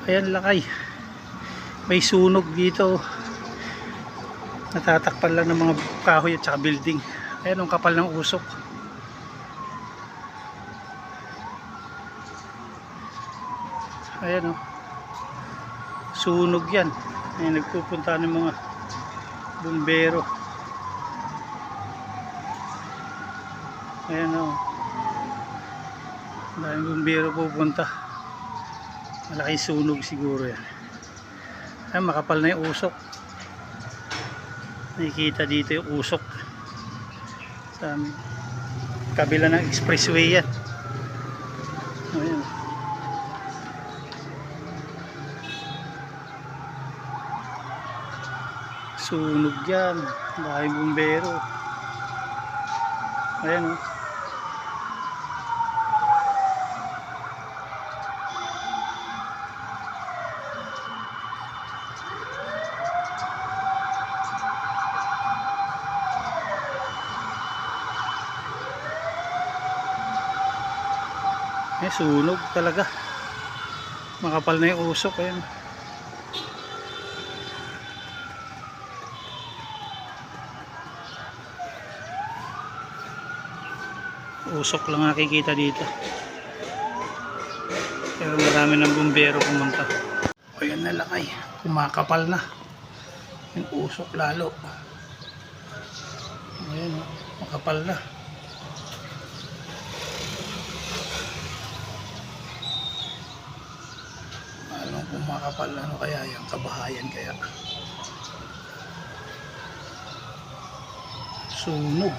Ayan lakay, may sunog dito, natatakpan lang ng mga kahoy at saka building. Ayan ang kapal ng usok. Ayan o, sunog yan. Ayan, nagpupunta ng mga bumbero. Ayan o, daming bumbero pupunta. Malaking sunog siguro yan. Ayan, makapal na yung usok. Nakikita dito yung usok sa kabila ng expressway yan. Ayan. Sunog yan, daming bumbero. Ayan o. Sunog talaga, makapal na yung usok. Ayan, usok lang nakikita dito, pero marami ng bumbero pumunta. Ayan na lakay, kumakapal na yung usok lalo. Ayan, makapal na. Kumakapal, ano kaya yung kabahayan kaya sunog.